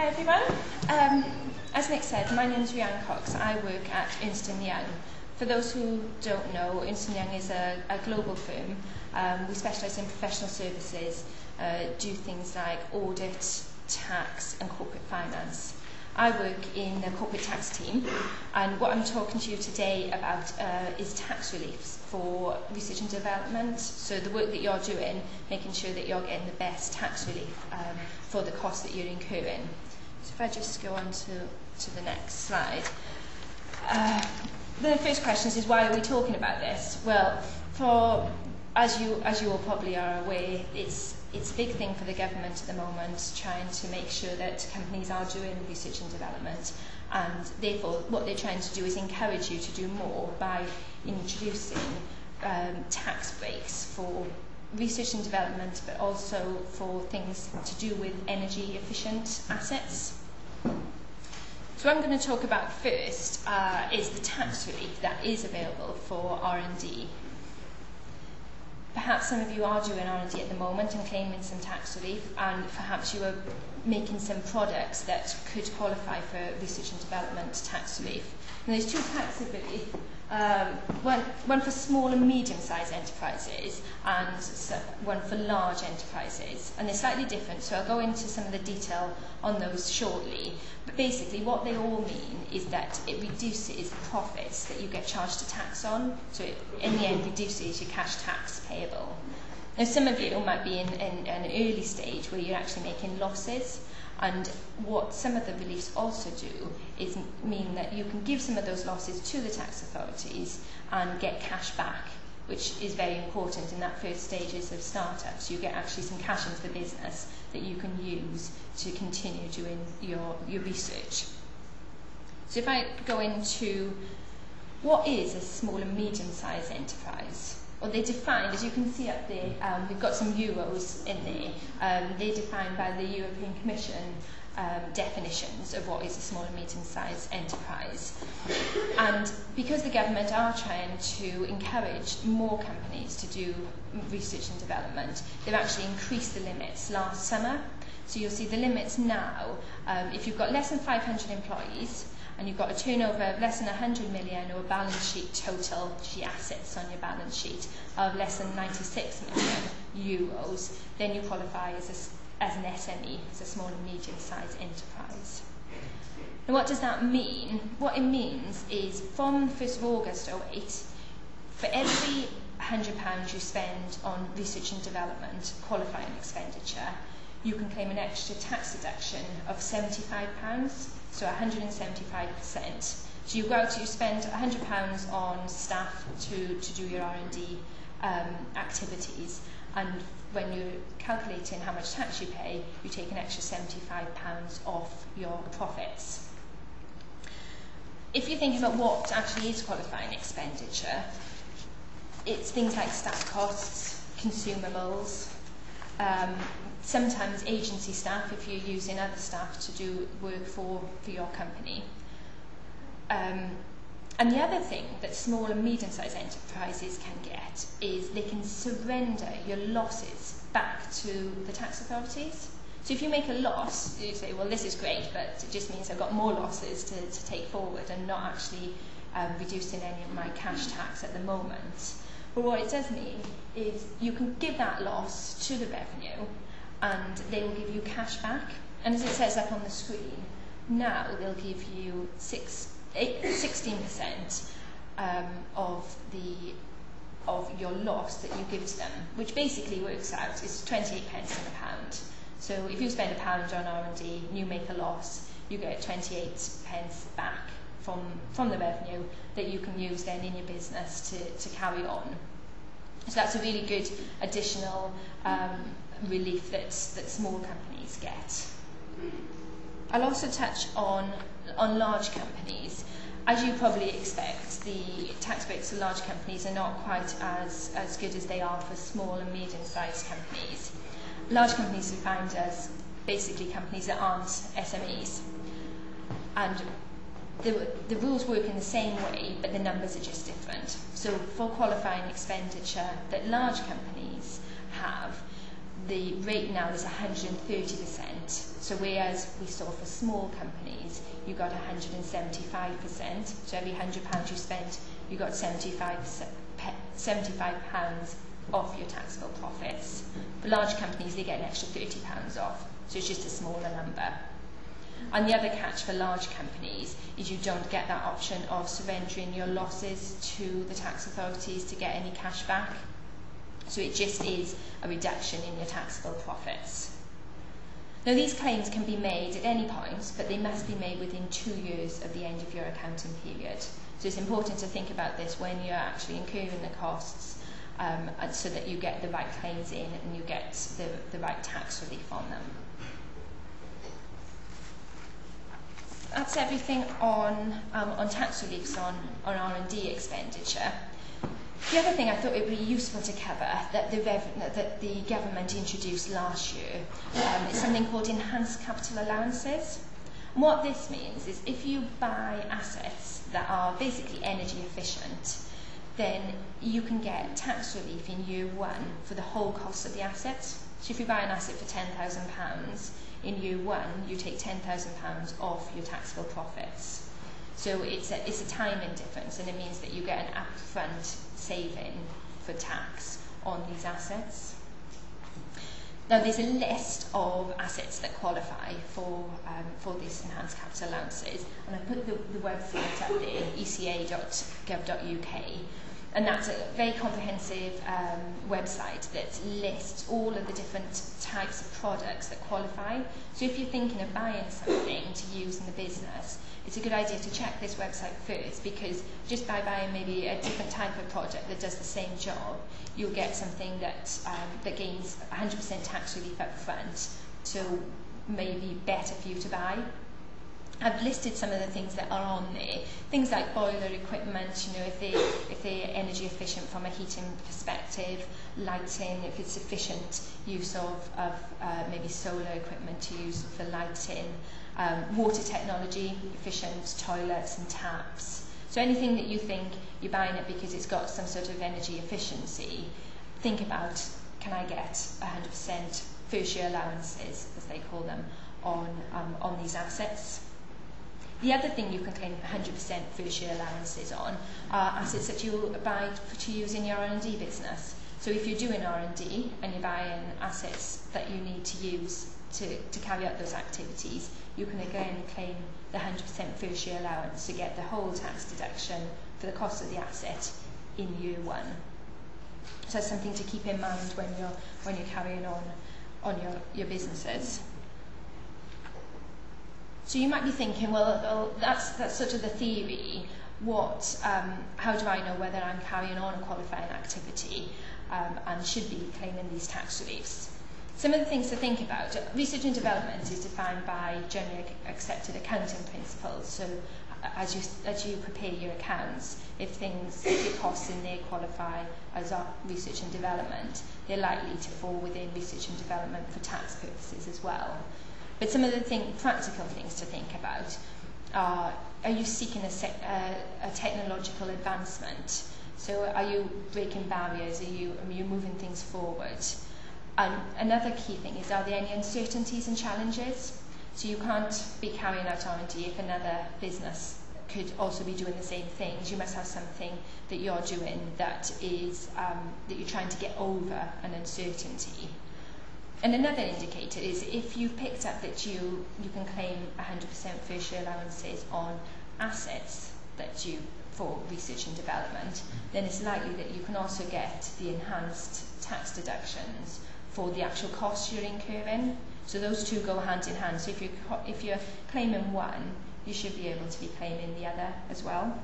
Hi everyone. As Nick said, my name is Rhianne Cox. I work at Ernst and Young. For those who don't know, Ernst and Young is a global firm. We specialise in professional services, do things like audit, tax and corporate finance. I work in the corporate tax team, and what I'm talking to you today about is tax reliefs for research and development. So the work that you're doing, making sure that you're getting the best tax relief for the cost that you're incurring. So if I just go on to the next slide. The first question is why are we talking about this? Well, as you all probably are aware, it's a big thing for the government at the moment, trying to make sure that companies are doing research and development, and therefore what they're trying to do is encourage you to do more by introducing tax breaks for research and development, but also for things to do with energy efficient assets. So what I'm going to talk about first is the tax relief that is available for R&D. Perhaps some of you are doing R&D at the moment and claiming some tax relief, and perhaps you are making some products that could qualify for research and development tax relief. And there's two types of relief, one for small and medium-sized enterprises and one for large enterprises. And they're slightly different, so I'll go into some of the detail on those shortly. But basically what they all mean is that it reduces profits that you get charged a tax on, so it, in the end, reduces your cash tax payable. Now some of you might be in an early stage where you're actually making losses, and what some of the reliefs also do is mean that you can give some of those losses to the tax authorities and get cash back, which is very important in that first stages of startups. You get actually some cash into the business that you can use to continue doing your research. So if I go into what is a small and medium-sized enterprise? Well, they're defined, as you can see up there, we've got some euros in there. They're defined by the European Commission definitions of what is a small and medium-sized enterprise. And because the government are trying to encourage more companies to do research and development, they've actually increased the limits last summer. So you'll see the limits now, if you've got less than 500 employees, and you've got a turnover of less than 100 million or a balance sheet total, the assets on your balance sheet, of less than 96 million euros, then you qualify as an SME, as a small and medium-sized enterprise. Now what does that mean? What it means is from 1st of August 2008, for every £100 you spend on research and development qualifying expenditure, you can claim an extra tax deduction of £75, so 175%. So you go out, you spend £100 on staff to do your R&D activities, and when you're calculating how much tax you pay, you take an extra £75 off your profits. If you think about what actually is qualifying expenditure, it's things like staff costs, consumables, sometimes agency staff if you're using other staff to do work for your company. And the other thing that small and medium-sized enterprises can get is they can surrender your losses back to the tax authorities. So if you make a loss, you say, well, this is great, but it just means I've got more losses to take forward and not actually reducing any of my cash tax at the moment. But what it does mean is you can give that loss to the revenue and they will give you cash back. And as it says up on the screen, now they'll give you 16% of your loss that you give to them, which basically works out is 28 pence in a pound. So if you spend £1 on R&D and you make a loss, you get 28 pence back from the revenue that you can use then in your business to carry on. So that's a really good additional relief that small companies get. I'll also touch on large companies. As you probably expect, the tax breaks for large companies are not quite as good as they are for small and medium-sized companies. Large companies we find as basically companies that aren't SMEs. And the rules work in the same way, but the numbers are just different. So for qualifying expenditure that large companies have, the rate now is 130%. So whereas we saw for small companies, you got 175%. So every £100 you spent, you got £75 off your taxable profits. For large companies, they get an extra £30 off. So it's just a smaller number. And the other catch for large companies is you don't get that option of surrendering your losses to the tax authorities to get any cash back. So it just is a reduction in your taxable profits. Now these claims can be made at any point, but they must be made within 2 years of the end of your accounting period. So it's important to think about this when you're actually incurring the costs, so that you get the right claims in and you get the right tax relief on them. That's everything on tax reliefs on R&D expenditure. The other thing I thought it would be useful to cover that the government introduced last year is something called enhanced capital allowances. And what this means is if you buy assets that are basically energy efficient, then you can get tax relief in year 1 for the whole cost of the asset. So if you buy an asset for £10,000, in year 1 you take £10,000 off your taxable profits. So it's a timing difference, and it means that you get an upfront saving for tax on these assets. Now there's a list of assets that qualify for these enhanced capital allowances, and I put the website up there, eca.gov.uk, and that's a very comprehensive website that lists all of the different types of products that qualify. So if you're thinking of buying something to use in the business, it's a good idea to check this website first, because just by buying maybe a different type of product that does the same job, you'll get something that gains 100% tax relief up front, so maybe better for you to buy. I've listed some of the things that are on there. Things like boiler equipment, if they're energy efficient from a heating perspective, lighting, if it's efficient use of maybe solar equipment to use for lighting, water technology, efficient toilets and taps. So anything that you think you're buying it because it's got some sort of energy efficiency, think about, can I get 100% first year allowances, as they call them, on these assets. The other thing you can claim 100% first year allowances on are assets that you buy to use in your R&D business. So if you're doing R&D and you're buying assets that you need to use to carry out those activities, you can again claim the 100% first year allowance to get the whole tax deduction for the cost of the asset in year 1. So that's something to keep in mind when you're carrying on your businesses. So you might be thinking, well, that's sort of the theory. How do I know whether I'm carrying on a qualifying activity and should be claiming these tax reliefs? Some of the things to think about. Research and development is defined by generally accepted accounting principles. So as you prepare your accounts, if your costs in there qualify as research and development, they're likely to fall within research and development for tax purposes as well. But some of the practical things to think about are you seeking a technological advancement? So are you breaking barriers? Are you moving things forward? And another key thing is, are there any uncertainties and challenges? So you can't be carrying out R&D if another business could also be doing the same things. You must have something that you're doing that is that you're trying to get over an uncertainty. And another indicator is if you've picked up that you can claim 100% first year allowances on assets that you for research and development, then it's likely that you can also get the enhanced tax deductions for the actual costs you're incurring. So those two go hand in hand. So if you're claiming one, you should be able to be claiming the other as well.